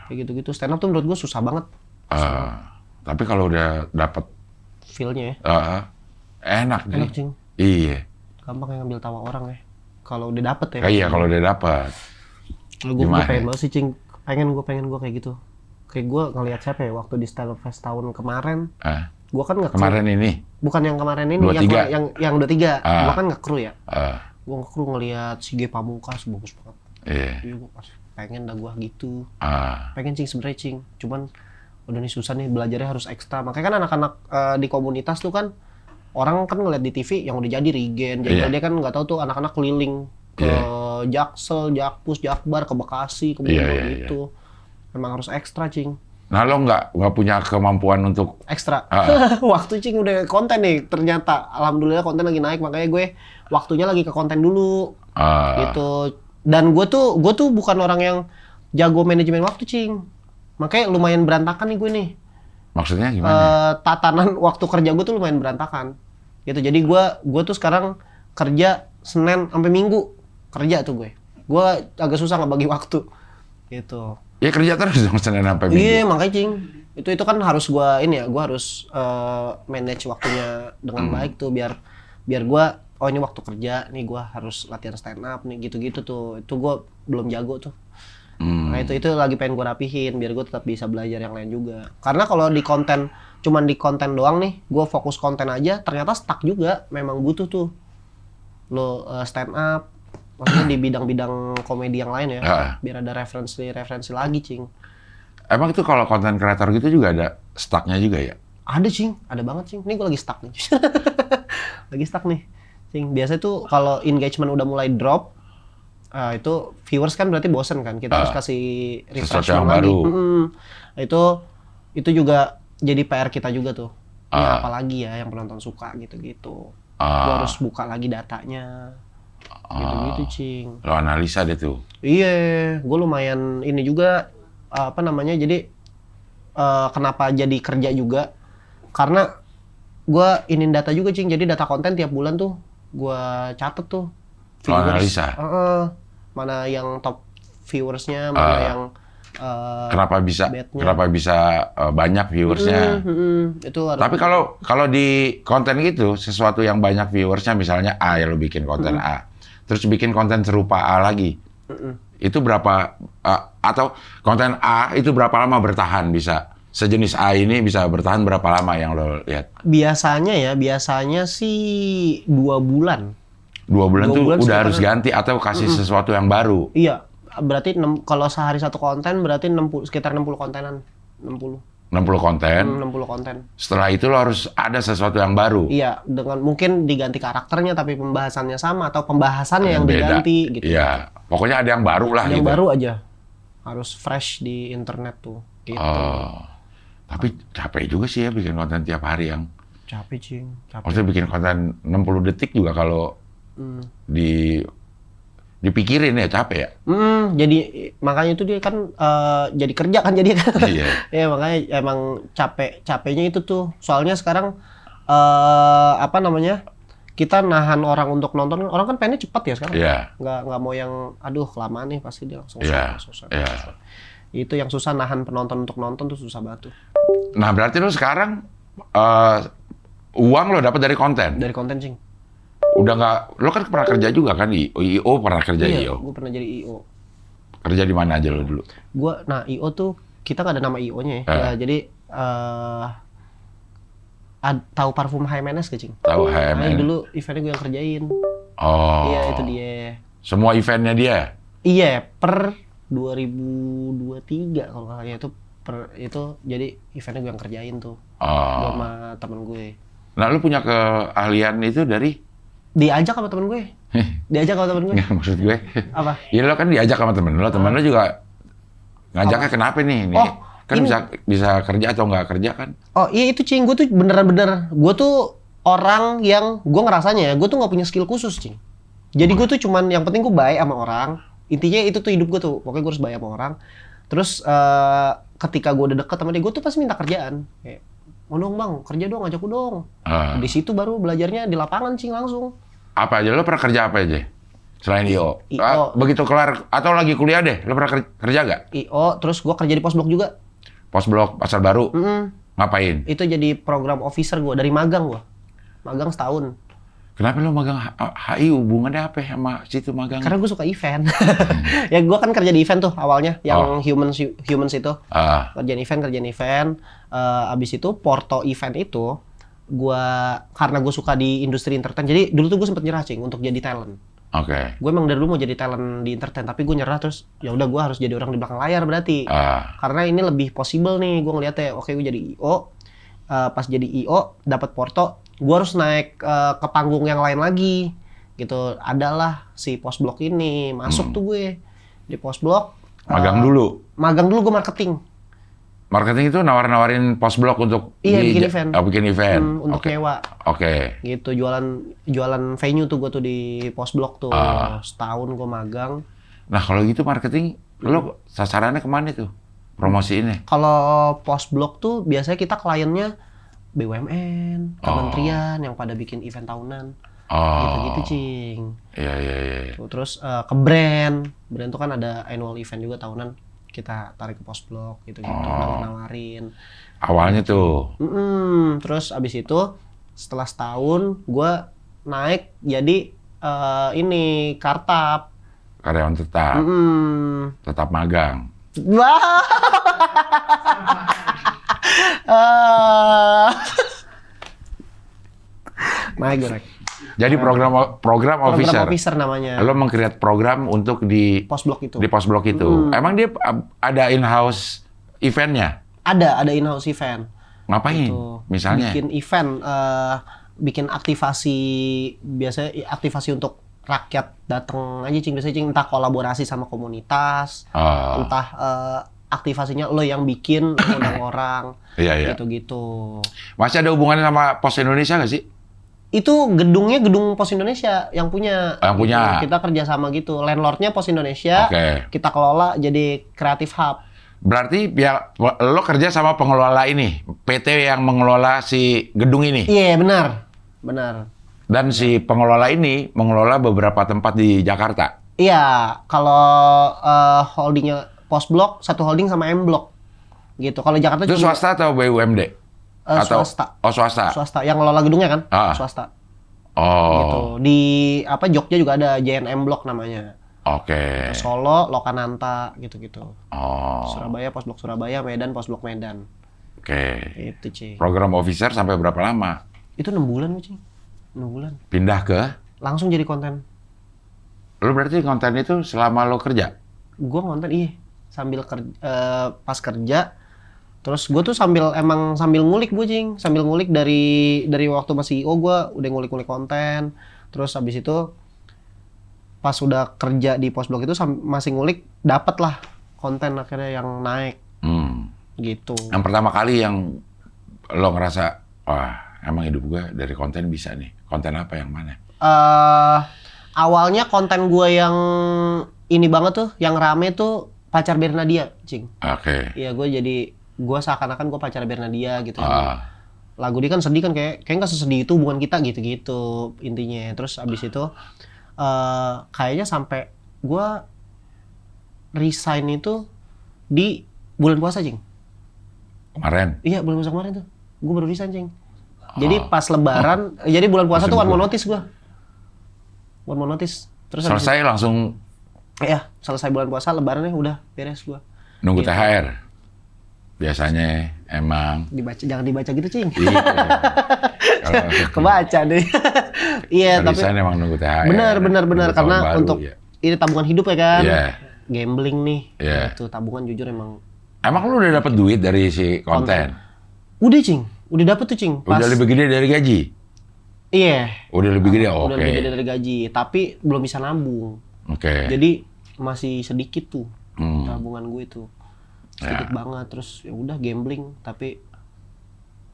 kayak gitu-gitu stand up tuh menurut gue susah banget tapi kalau udah dapet feel-nya ya enak nih. enak cing Iya. gampang yang ngambil tawa orang ya kalau udah dapet ya Iya kalau udah dapet. gue pengen banget sih cing pengen gue kayak gitu kayak gue ngeliat siapa ya waktu di Stand Up Fest tahun kemarin gue kan nge-crew. Kemarin ini. Bukan yang kemarin ini, 23. yang 23. Gua kan nge-crew ya. Gua nge-crew ngeliat si G Pamungkas bagus banget. Iya. Jadi gua pengen dah gua gitu. Ah. Pengen cing sebenernya cing. Cuman udah nih susah nih belajarnya harus ekstra. Makanya kan anak-anak di komunitas tuh kan orang kan ngeliat di TV yang udah jadi Regen. Jadi dia kan nggak tahu tuh anak-anak keliling ke Jaksel, Jakpus, Jakbar, ke Bekasi, ke Bogor gitu. Memang harus ekstra cing. Nah lo nggak punya kemampuan untuk ekstra waktu cing udah konten nih ternyata alhamdulillah konten lagi naik makanya gue waktunya lagi ke konten dulu gitu dan gue tuh bukan orang yang jago manajemen waktu cing makanya lumayan berantakan nih gue nih maksudnya gimana tatanan waktu kerja gue tuh lumayan berantakan gitu jadi gue tuh sekarang kerja Senin sampai Minggu kerja tuh gue agak susah ngebagi waktu gitu. Ya kerja terus dong Senin sampai Minggu. Iya makanya cing. Itu kan harus gua harus manage waktunya dengan baik tuh biar gua ini waktu kerja nih gua harus latihan stand up nih gitu-gitu tuh. Itu gua belum jago tuh. Nah itu lagi pengen gua rapihin biar gua tetap bisa belajar yang lain juga. Karena kalau di konten cuman di konten doang nih, gua fokus konten aja ternyata stuck juga. Memang butuh tuh lo stand up maksudnya di bidang-bidang komedi yang lain ya, biar ada referensi lagi, cing. Emang itu kalau konten kreator gitu juga ada stuck-nya juga ya? Ada, cing. Ada banget, cing. Ini gue lagi stuck nih. Lagi stuck nih, cing. Biasanya tuh kalau engagement udah mulai drop, itu viewers kan berarti bosen kan. Kita harus kasih refreshment lagi. Itu juga jadi PR kita juga tuh. Ya, apalagi ya yang penonton suka gitu-gitu. Gue harus buka lagi datanya. Gitu-gitu cing. Lo analisa deh tuh. Iya, gue lumayan ini juga jadi kenapa jadi kerja juga karena gue inin data juga cing. Jadi data konten tiap bulan tuh gue catet tuh. Lo analisa. Mana yang top viewersnya, mana yang kenapa bisa banyak viewersnya. Itu harus. Tapi kalau di konten gitu sesuatu yang banyak viewersnya misalnya A ya lo bikin konten A. Terus bikin konten serupa A lagi. Itu berapa atau konten A itu berapa lama bertahan bisa? Sejenis A ini bisa bertahan berapa lama yang lo lihat? Biasanya sih 2 bulan. 2 bulan tuh udah harus ganti atau kasih sesuatu yang baru. Iya, berarti kalau sehari satu konten berarti sekitar 60 kontenan. 60 konten. 60 konten. Setelah itu lo harus ada sesuatu yang baru. Iya, dengan mungkin diganti karakternya tapi pembahasannya sama atau pembahasannya yang diganti gitu. Iya, pokoknya ada yang baru lah yang gitu. baru aja. Harus fresh di internet tuh gitu. Tapi capek juga sih ya bikin konten tiap hari yang. Capek, cing. Maksudnya bikin konten 60 detik juga kalau dipikirin ya capek ya. Jadi makanya itu dia kan jadi kerja kan jadi kan. Iya. Ya makanya emang capeknya itu tuh. Soalnya sekarang kita nahan orang untuk nonton. Orang kan pengennya cepat ya sekarang. Iya. Nggak mau yang kelamaan nih pasti dia langsung susah. Itu yang susah nahan penonton untuk nonton tuh susah banget tuh. Nah berarti lo sekarang uang lo dapat dari konten. Dari konten cing. Udah nggak, lo kan pernah kerja juga kan di IO pernah kerja Iya, IO. gue pernah jadi IO. Kerja di mana aja lo dulu? IO tuh kita nggak ada nama IO-nya ya. Ya jadi tahu parfum HMNS gak cing? Tahu HMNS. Dulu eventnya gue yang kerjain. Oh. Iya itu dia. Semua eventnya dia? Iya per 2023 kalau nggak salah itu jadi eventnya gue yang kerjain tuh. Gue sama temen gue. Nah lu punya keahlian itu dari? Diajak sama temen gue. Nggak, maksud gue. Apa? Ya lo kan diajak sama temen lo juga ngajaknya kenapa nih? Kan bisa kerja atau nggak kerja kan? Oh iya itu cing, gue tuh bener-bener, gue tuh orang yang gue ngerasanya gue tuh nggak punya skill khusus cing. Jadi gue tuh cuman yang penting gue baik sama orang. Intinya itu tuh hidup gue tuh, pokoknya gue harus baik sama orang. Terus ketika gue udah deket sama dia, gue tuh pasti minta kerjaan. Kayak, mau dong bang, kerja dong, ajak gue dong. Di situ baru belajarnya di lapangan Cing langsung. Apa aja? Lo pernah kerja apa aja? Selain IO? IO. Begitu kelar, atau lagi kuliah deh, lo pernah kerja nggak? IO, terus gue kerja di Posblok juga. Posblok Pasar Baru? Ngapain? Itu jadi program officer gue, dari magang gue. Magang setahun. Kenapa lo magang HI, hubungannya apa sama situ magang? Karena gue suka event. Ya gue kan kerja di event tuh awalnya, yang humans itu. Kerjaan event. Abis itu Porto event itu, karena gue suka di industri entertain. Jadi dulu tuh gue sempet nyerah Cing untuk jadi talent. Oke. Gue emang dari dulu mau jadi talent di entertain, tapi gue nyerah terus. Ya udah gue harus jadi orang di belakang layar berarti. Karena ini lebih possible nih, gue ngeliatnya. Oke, gue jadi IO. Pas jadi IO, dapat Porto, gue harus naik ke panggung yang lain lagi. Gitu. Adalah si Posblok ini, masuk tuh gue di Posblok. Magang dulu? Magang dulu gue marketing. Marketing itu nawar-nawarin Posblok untuk bikin event. Bikin event. Untuk nyewa. Oke. Gitu, jualan venue tuh gue tuh di Posblok tuh. Setahun gue magang. Nah, kalau gitu marketing, lo sasarannya kemana tuh? Promosi ini? Kalau Posblok tuh biasanya kita kliennya BUMN, kementerian yang pada bikin event tahunan. Gitu-gitu Cing. Iya. Terus ke brand tuh kan ada annual event juga tahunan. Kita tarik ke Posblok gitu-gitu, nawarin. Awalnya tuh. Terus abis itu setelah setahun gue naik jadi ini kartap. Karyawan tetap. Tetap magang. Wah. Naik gue. Jadi program officer namanya. Lo meng-create program untuk di Posblok itu. Di Posblok itu. Emang dia ada in-house eventnya? Ada in-house event. Ngapain? Gitu. Misalnya? Bikin event, bikin aktivasi, biasanya aktivasi untuk rakyat datang aja Cing. Biasanya Cing entah kolaborasi sama komunitas, entah aktivasinya lo yang bikin, undang orang, gitu-gitu. Masih ada hubungannya sama Pos Indonesia nggak sih? Itu gedungnya gedung Pos Indonesia yang punya. Yang punya. Gitu. Kita kerja sama gitu. Landlordnya Pos Indonesia. Kita kelola jadi creative hub. Berarti lo kerja sama pengelola ini, PT yang mengelola si gedung ini. Iya, benar. Dan si pengelola ini mengelola beberapa tempat di Jakarta. Iya, kalau holdingnya Posblok, satu holding sama M Block. Gitu. Kalau Jakarta itu swasta atau BUMD? Swasta. Oh, swasta. Swasta yang ngelola gedungnya kan? Swasta. Gitu. Di Jogja juga ada JNM Block namanya. Oke. Solo, Lokananta gitu-gitu. Oh. Surabaya, Posblok Surabaya, Medan, Posblok Medan. Oke. Itu, Cing. Program officer sampai berapa lama? Itu 6 bulan, Cing. 6 bulan. Pindah ke? Langsung jadi konten. Lo berarti konten itu selama lo kerja? Gua konten, iya. Sambil pas kerja, terus gue tuh sambil ngulik gue Cing. Sambil ngulik dari waktu masih IO gue udah ngulik-ngulik konten. Terus habis itu pas udah kerja di Posblok itu masih ngulik, dapet lah konten akhirnya yang naik. Gitu. Yang pertama kali yang lo ngerasa, wah emang hidup gue dari konten bisa nih. Konten apa yang mana? Awalnya konten gue yang ini banget tuh, yang rame tuh pacar Bernadia, Cing. Oke. Iya, gue seakan-akan gue pacar Bernadia gitu. Lagu dia kan sedih kan, kayak nggak sesedih itu hubungan kita gitu intinya. Terus abis itu kayaknya sampai gue resign itu di bulan puasa Cing. Kemarin? Iya, bulan puasa kemarin tuh. Gue baru resign Cing. Jadi pas lebaran, jadi bulan puasa tuh one more notice gue. One more notice. Terus selesai langsung? Iya, selesai bulan puasa, lebarannya udah beres gue. Nunggu gitu. THR? Biasanya emang. Jangan dibaca gitu Cing. Iya. Kebaca deh. Iya, tapi emang nunggu THR. Benar karena untuk ini tabungan hidup ya kan. Iya. Gambling nih. Iya. Itu tabungan jujur emang. Emang lu udah dapet duit dari si konten? Udah Cing, udah dapet tuh Cing. Udah lebih gede dari gaji? Iya. Udah lebih gede, oke. Udah lebih gede dari gaji, tapi belum bisa nabung. Oke. Jadi masih sedikit tuh tabungan gue itu. Sedikit banget, terus ya udah gambling, tapi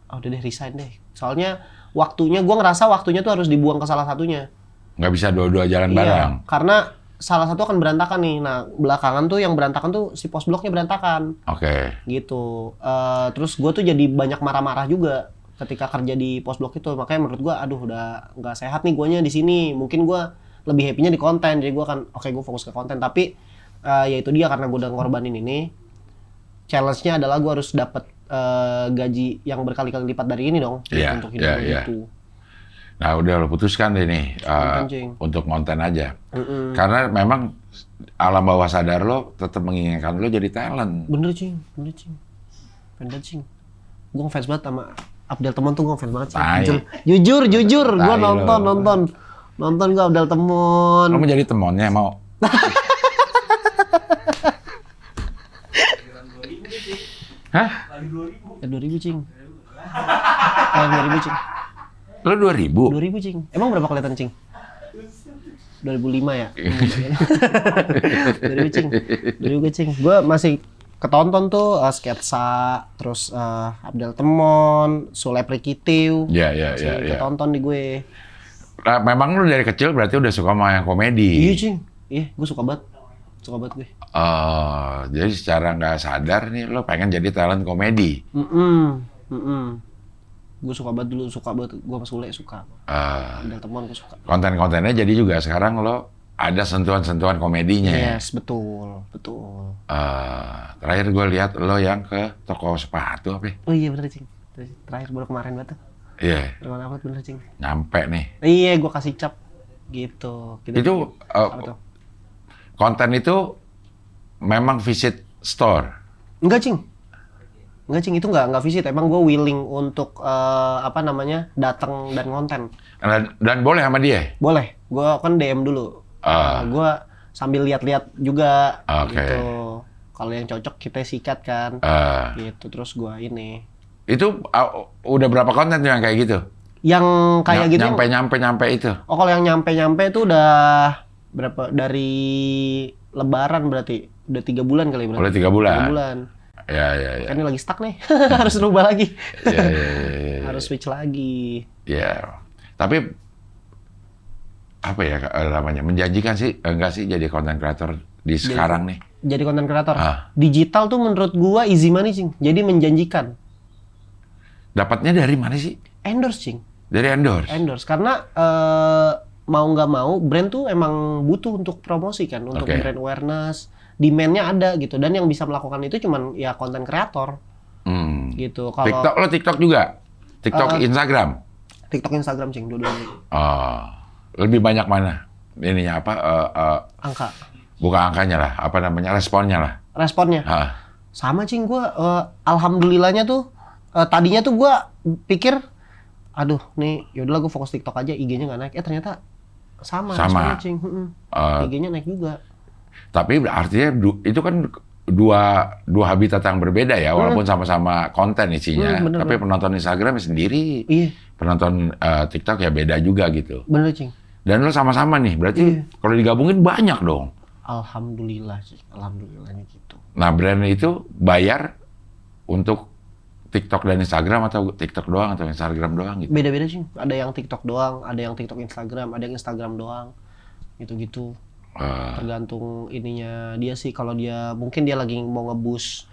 udah deh resign deh. Soalnya gue ngerasa waktunya tuh harus dibuang ke salah satunya. Nggak bisa dua-dua jalan bareng. Karena salah satu akan berantakan nih. Nah, belakangan tuh yang berantakan tuh si post blognya berantakan. Oke. Gitu. Terus gue tuh jadi banyak marah-marah juga ketika kerja di post blog itu. Makanya menurut gue, aduh udah nggak sehat nih guanya di sini. Mungkin gue lebih happy-nya di konten. Jadi gue akan, oke, gue fokus ke konten. Tapi ya itu dia, karena gue udah ngorbanin ini. Challenge-nya adalah gue harus dapat gaji yang berkali-kali lipat dari ini dong. Iya, untuk hidup iya. gitu. Nah udah lo putuskan deh nih Cing. untuk konten aja. Karena memang alam bawah sadar lo tetap menginginkan lo jadi talent. Bener cing. Bener cing. Gue ngefans banget sama Abdel Temon tuh, gue ngefans banget cing. Tai. Jujur. Gue Tai lo. nonton gue Abdel Temon. Lo mau jadi temonnya mau? Hah? 2000 cing. 2000 cing. Lo 2000? 2000 cing. Emang berapa kelihatan cing? 2005 ya? 2000 cing. 2000 cing. Gue masih ketonton tuh sketsa, terus Abdel Temon, Sule Prikitiu. Iya. Ketonton di gue. Nah, memang lo dari kecil berarti udah suka sama yang komedi? Iya cing. Iya, gue suka banget gue. Jadi secara nggak sadar nih lo pengen jadi talent komedi? Gue suka banget dulu, gue sama Sule suka. Abdel Temon gue suka. Konten-kontennya jadi juga sekarang lo ada sentuhan-sentuhan komedinya. Yes, betul. Terakhir gue lihat lo yang ke toko sepatu apa ya? Oh iya bener cing. Terakhir baru kemarin banget tuh. Iya. Berapa upload bener cing. Nyampe nih. Iya, gue kasih cap gitu. Itu apa tuh? konten itu memang visit store. Enggak cing, itu enggak visit. Emang gue willing untuk datang dan konten. Dan boleh sama dia? Boleh, gue kan DM dulu. Gue sambil lihat-lihat juga. Oke. Gitu. Kalau yang cocok kita sikat kan. Gitu, terus gue ini. Itu udah berapa konten yang kayak gitu? Yang kayak gitu. Nyampe itu. Oh, kalau yang nyampe itu udah berapa, dari Lebaran berarti udah 3 bulan kali berarti. Udah 3 bulan. 3 bulan. Ya. Kan ini lagi stuck nih. Harus rubah lagi. Ya. Harus switch lagi. Ya. Tapi apa ya namanya? Menjanjikan sih enggak sih jadi content creator di sekarang nih? Jadi content creator. Digital tuh menurut gua easy money, cing. Jadi menjanjikan. Dapatnya dari mana sih? Endorse, cing. Dari endorse. Karena mau nggak mau brand tuh emang butuh untuk promosi kan, untuk brand awareness, demand-nya ada gitu, dan yang bisa melakukan itu cuman ya konten kreator gitu. Kalau TikTok juga, Instagram Instagram cing, dua-duanya. Lebih banyak mana ininya apa Angka, bukan angkanya lah, apa namanya, responnya sama cing. Gua alhamdulillahnya tuh tadinya tuh gua pikir aduh nih yaudahlah gue fokus TikTok aja, IG-nya nggak naik. Ternyata sama. Cing. IG-nya naik juga. Tapi artinya itu kan dua habitat yang berbeda ya, walaupun sama-sama konten isinya. Tapi penonton Instagram sendiri, penonton TikTok ya beda juga gitu. Bener cing. Dan lo sama-sama nih, berarti kalau digabungin banyak dong. Alhamdulillah cing, alhamdulillahnya gitu. Nah brand itu bayar untuk TikTok dan Instagram atau TikTok doang atau Instagram doang gitu? Beda-beda sih. Ada yang TikTok doang, ada yang TikTok Instagram, ada yang Instagram doang. Gitu-gitu. Tergantung ininya dia sih. Kalau dia mungkin dia lagi mau nge-boost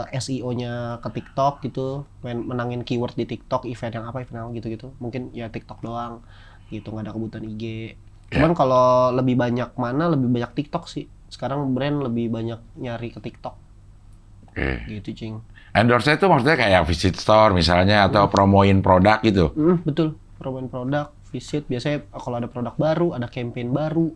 SEO-nya ke TikTok gitu, menangin keyword di TikTok, event yang apa gitu-gitu. Mungkin ya TikTok doang. Gitu, nggak ada kebutuhan IG. Cuman kalau lebih banyak TikTok sih. Sekarang brand lebih banyak nyari ke TikTok. Gitu, cing. Endorse itu maksudnya kayak visit store misalnya atau promoin produk gitu? Betul, promoin produk, visit. Biasanya kalau ada produk baru, ada campaign baru.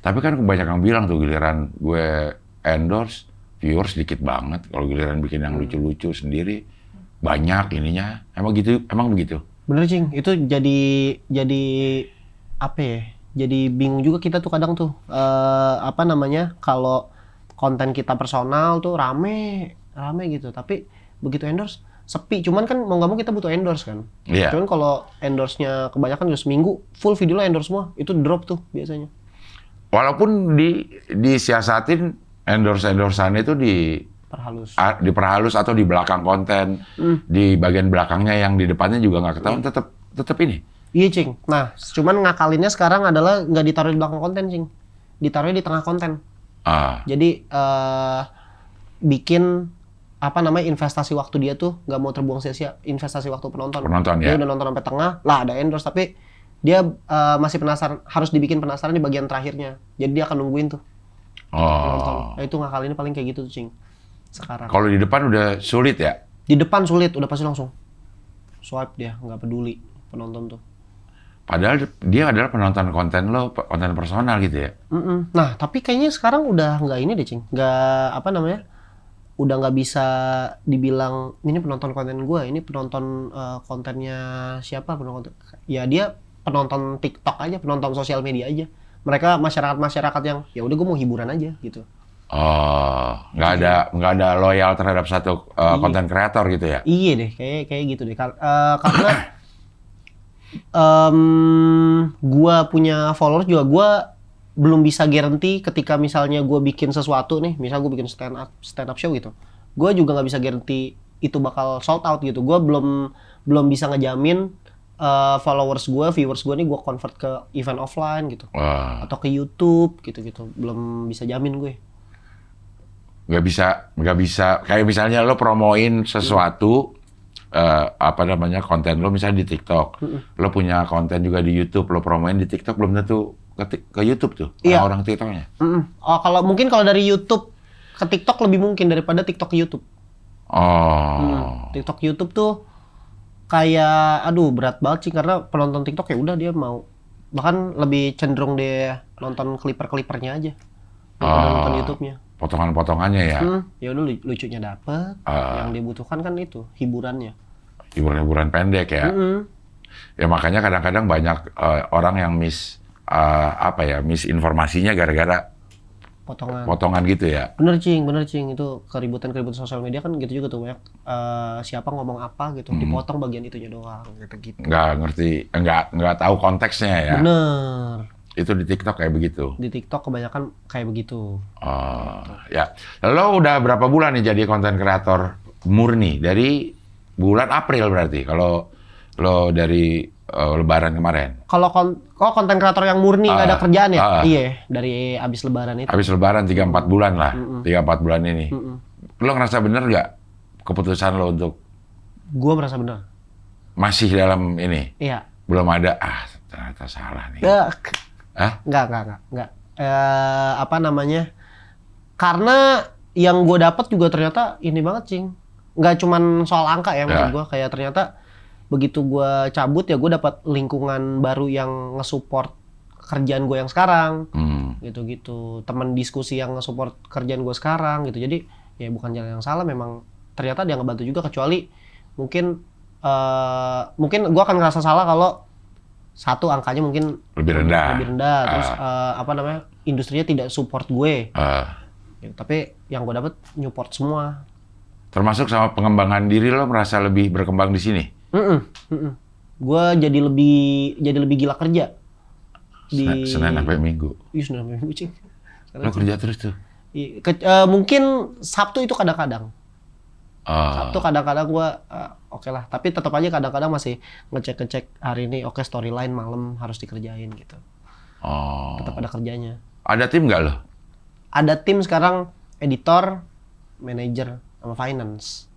Tapi kan banyak yang bilang tuh giliran gue endorse, viewers dikit banget. Kalau giliran bikin yang lucu-lucu sendiri, banyak ininya. Emang begitu? Bener, cing. Itu jadi apa ya? Jadi bingung juga kita tuh kadang tuh. Kalau konten kita personal tuh rame gitu, tapi begitu endorse sepi. Cuman kan mau nggak mau kita butuh endorse kan. Cuman kalau endorse-nya kebanyakan udah seminggu full video lo endorse semua, itu drop tuh biasanya. Walaupun disiasatin endorse-endorsean itu diperhalus atau di belakang konten, di bagian belakangnya yang di depannya juga nggak ketahuan, tetap ini. Iya cing. Nah, cuman ngakalinnya sekarang adalah nggak ditaruh di belakang konten cing. ditaruhnya di tengah konten. Ah. Jadi bikin apa namanya investasi waktu dia tuh nggak mau terbuang sia-sia, investasi waktu penonton. Penonton, Dia ya. udah nonton sampai tengah, lah ada endorse, tapi dia masih penasaran, harus dibikin penasaran di bagian terakhirnya. Jadi dia akan nungguin tuh penonton. Oh. Nah, itu ngakalinnya paling kayak gitu tuh, Cing. Sekarang. Kalau di depan udah sulit ya? Di depan sulit, udah pasti langsung swipe dia, nggak peduli penonton tuh. Padahal dia adalah penonton konten lo, konten personal gitu ya? Nah, tapi kayaknya sekarang udah nggak ini deh, Cing. Nggak, apa namanya, udah nggak bisa dibilang, ini penonton konten gue, ini penonton kontennya siapa, penonton. Ya dia penonton TikTok aja, penonton sosial media aja. Mereka masyarakat yang, ya udah gue mau hiburan aja, gitu. Oh, nggak ada loyal terhadap satu konten kreator gitu ya? Iya deh, kayak gitu deh. Karena gua punya followers juga, gua belum bisa guarantee ketika misalnya gua bikin sesuatu nih, misal gua bikin stand up show gitu, gua juga nggak bisa guarantee itu bakal sold out gitu. Gua belum bisa ngejamin followers gua, viewers gua nih gua convert ke event offline gitu. Wah. Atau ke YouTube gitu-gitu, belum bisa jamin gue. Nggak bisa. Kayak misalnya lo promoin sesuatu, apa namanya, konten lo misalnya di TikTok, lo punya konten juga di YouTube, lo promoin di TikTok, belum tentu ke YouTube tuh, Iya. orang TikToknya. Oh, kalau dari YouTube ke TikTok lebih mungkin daripada TikTok ke YouTube. Oh. TikTok YouTube tuh kayak aduh berat banget sih, karena penonton TikTok ya udah dia mau, bahkan lebih cenderung dia nonton clipper-clippernya aja daripada nonton YouTube-nya. Potongan-potongannya ya, Ya udah lucunya dapet, yang dibutuhkan kan itu hiburannya. hiburan-hiburan pendek ya. Ya makanya kadang-kadang banyak orang yang misinformasinya gara-gara potongan gitu ya. Bener cing, itu keributan sosial media kan gitu juga tuh, banyak siapa ngomong apa gitu, dipotong bagian itunya doang gitu. Nggak ngerti, nggak tahu konteksnya ya. Bener. Itu di TikTok kayak begitu. Di TikTok kebanyakan kayak begitu. Ya. Lo udah berapa bulan nih jadi konten kreator murni? Dari bulan April berarti, kalau lo dari Lebaran kemarin. Kalau konten kreator yang murni nggak ada kerjaan ya? Iya, dari abis Lebaran itu. Habis Lebaran 3-4 bulan lah, 3-4 bulan ini. Lo ngerasa bener nggak keputusan lo untuk Gua merasa benar. masih dalam ini? Iya. Belum ada, ternyata salah nih. Enggak. Apa namanya? Karena yang gue dapat juga ternyata ini banget, Cing. Nggak cuman soal angka ya, maksud gue. Kayak ternyata begitu gue cabut ya gue dapat lingkungan baru yang nge-support kerjaan gue yang sekarang. Gitu-gitu. Teman diskusi yang nge-support kerjaan gue sekarang gitu. Jadi ya bukan jalan yang salah, memang ternyata dia ngebantu juga, kecuali mungkin gue akan ngerasa salah kalau satu angkanya mungkin Lebih rendah. Terus apa namanya, industrinya tidak support gue. Gitu. Tapi yang gue dapet support semua. Termasuk sama pengembangan diri, lo merasa lebih berkembang di sini? Gue jadi lebih gila kerja di Senin sampai Minggu. Iya, Senin sampai Minggu, Cing. Lo kerja terus tuh? Mungkin Sabtu itu kadang-kadang. Sabtu kadang-kadang gue oke lah, tapi tetap aja kadang-kadang masih ngecek hari ini, oke, storyline malam harus dikerjain gitu. Tetap ada kerjanya. Ada tim nggak lo? Ada tim sekarang, editor, manajer, sama finance.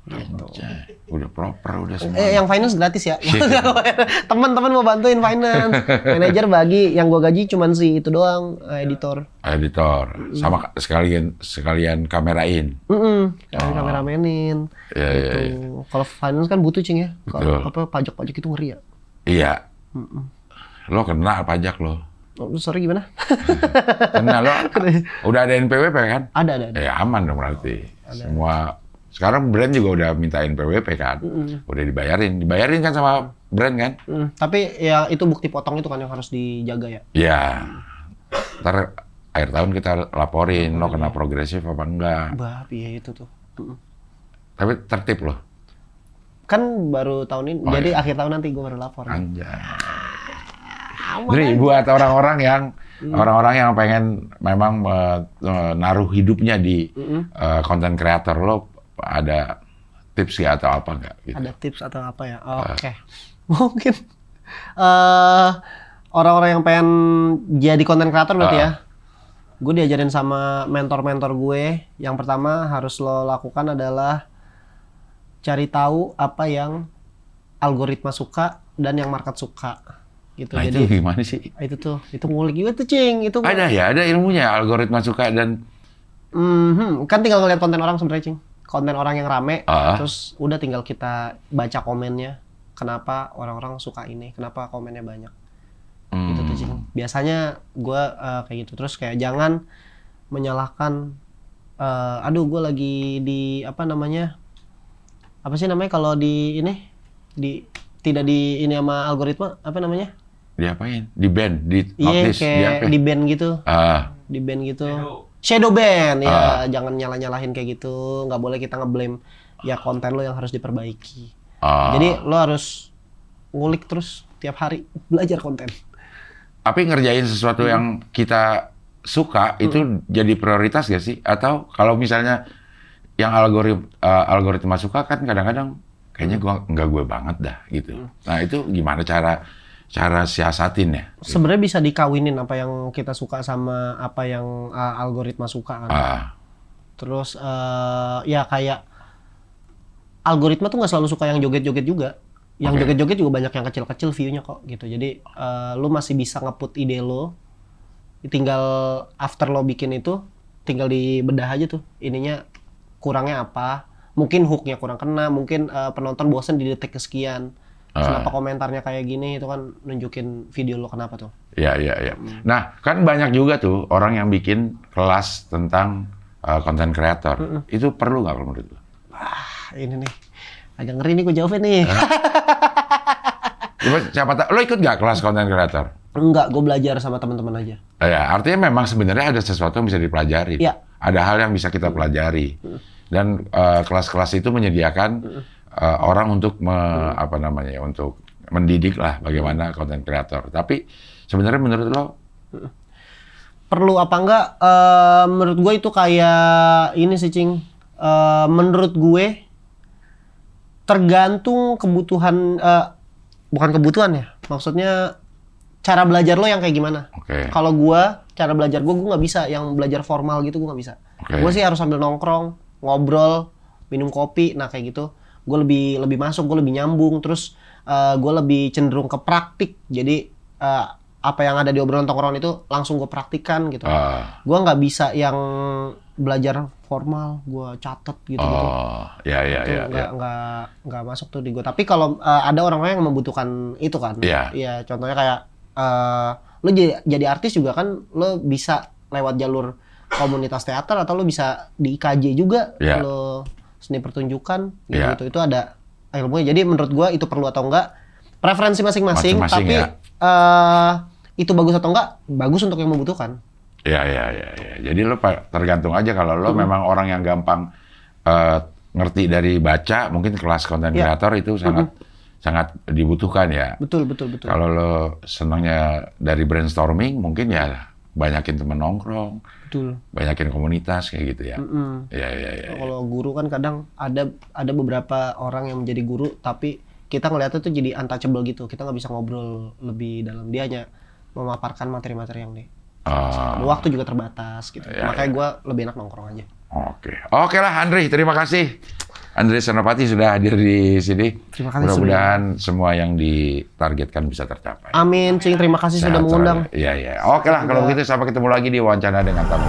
Gitu. Udah proper, udah semua. Yang finance gratis ya. Teman-teman mau bantuin finance. Manajer bagi, yang gue gaji cuman si itu doang, editor. Editor, sama sekalian kamerain. Kalian kameramenin. Iya. Kalau finance kan butuh, Cing ya. Betul. Apa pajak-pajak itu ngeri ya. Iya. Lo kena pajak lo. Oh, sorry gimana? Kena lo. Udah ada NPWP kan? Ada. Ya aman dong berarti. Semua. Sekarang brand juga udah minta NPWP kan? Udah dibayarin kan sama brand kan? Tapi ya itu bukti potong itu kan yang harus dijaga ya. Iya. Ntar akhir tahun kita laporin lo kena progresif apa enggak. Iya itu tuh. Tapi tertib lo. Kan baru tahun ini, jadi akhir tahun nanti gue baru lapor. Anjay. Jadi buat orang-orang yang pengen memang naruh hidupnya di konten kreator, lo ada tips ya atau apa enggak? Gitu. Ada tips atau apa ya? Oke. Mungkin orang-orang yang pengen jadi konten kreator berarti ya. Gue diajarin sama mentor-mentor gue. Yang pertama harus lo lakukan adalah cari tahu apa yang algoritma suka dan yang market suka. Gitu. Nah, Jadi itu gimana sih? itu ngulik juga tuh, Cing. Itu Ada ilmunya, algoritma suka dan kan tinggal ngeliat konten orang sebenarnya, Cing. Konten orang yang rame, Ah. terus udah tinggal kita baca komennya. Kenapa orang-orang suka ini? Kenapa komennya banyak? Gitu tuh, Cing. Biasanya gue kayak gitu. Terus kayak jangan menyalahkan, aduh gue lagi di apa sih namanya kalau di ini tidak di ini sama algoritma apa namanya? diapain? Di ban, di Iya, notice, kayak di ban gitu. Di ban gitu. Shadow ban ya, jangan nyalahin kayak gitu. Nggak boleh kita ngeblame ya konten lo yang harus diperbaiki. Jadi lo harus ngulik terus tiap hari belajar konten. Tapi ngerjain sesuatu yang kita suka itu jadi prioritas gak sih? Atau kalau misalnya yang algoritma suka kan kadang-kadang kayaknya nggak gue banget dah gitu. Nah itu gimana cara siasatin ya? Sebenarnya bisa dikawinin apa yang kita suka sama apa yang algoritma suka kan. Terus ya kayak algoritma tuh nggak selalu suka yang joget-joget juga. Yang joget-joget juga banyak yang kecil-kecil view-nya kok gitu. Jadi lu masih bisa nge-put ide lo. Tinggal after lo bikin itu tinggal dibedah aja tuh ininya kurangnya apa. Mungkin hook-nya kurang kena, mungkin penonton bosen di detik kesekian. Kenapa komentarnya kayak gini, itu kan nunjukin video lo kenapa tuh. Iya. Nah, kan banyak juga tuh orang yang bikin kelas tentang content creator. Itu perlu nggak kalau menurut lo? Wah, ini nih. Agak ngeri nih gue jawabnya nih. Siapa tahu, lo ikut nggak kelas content creator? Enggak, gue belajar sama teman-teman aja. Ya, artinya memang sebenarnya ada sesuatu yang bisa dipelajari. Iya. Ada hal yang bisa kita pelajari. Dan kelas-kelas itu menyediakan orang untuk untuk mendidik lah bagaimana content creator. Tapi sebenarnya menurut lo perlu apa enggak? Menurut gue itu kayak ini sih, Cing. Menurut gue tergantung kebutuhan, bukan kebutuhan ya. Maksudnya cara belajar lo yang kayak gimana. Kalau gue, cara belajar gue nggak bisa yang belajar formal gitu, gue nggak bisa. Gue sih harus sambil nongkrong, ngobrol, minum kopi, nah kayak gitu. Gue lebih masuk, gue lebih nyambung, terus gue lebih cenderung ke praktik. Jadi apa yang ada di obrolan tongkrongan itu langsung gue praktikkan gitu. Gue nggak bisa yang belajar formal, gue catet gitu. Nggak masuk tuh di gue. Tapi kalau ada orang-orang yang membutuhkan itu kan, ya contohnya kayak lo jadi artis juga kan, lo bisa lewat jalur komunitas teater atau lo bisa di IKJ juga, lo seni pertunjukan gitu. Itu ada ilmunya. Jadi menurut gua itu perlu atau enggak preferensi masing-masing, tapi itu bagus atau enggak bagus untuk yang membutuhkan. Iya. Jadi lo tergantung aja. Kalau lo memang orang yang gampang ngerti dari baca, mungkin kelas content creator itu sangat dibutuhkan ya. Betul. Kalau lo senangnya dari brainstorming, mungkin ya banyakin temen nongkrong, banyakin komunitas kayak gitu ya. Iya. Kalau guru kan kadang ada beberapa orang yang menjadi guru, tapi kita ngeliatnya tuh jadi untouchable gitu. Kita nggak bisa ngobrol lebih dalam. Dia hanya memaparkan materi-materi yang waktu juga terbatas gitu. Makanya gue lebih enak nongkrong aja. Oke lah, Andri, terima kasih. Andri Senopati sudah hadir di sini. Terima kasih. Mudah-mudahan semua yang ditargetkan bisa tercapai. Amin, Cing. Terima kasih sudah mengundang. Iya. Oke lah, kalau begitu sampai ketemu lagi di wawancara dengan tamu.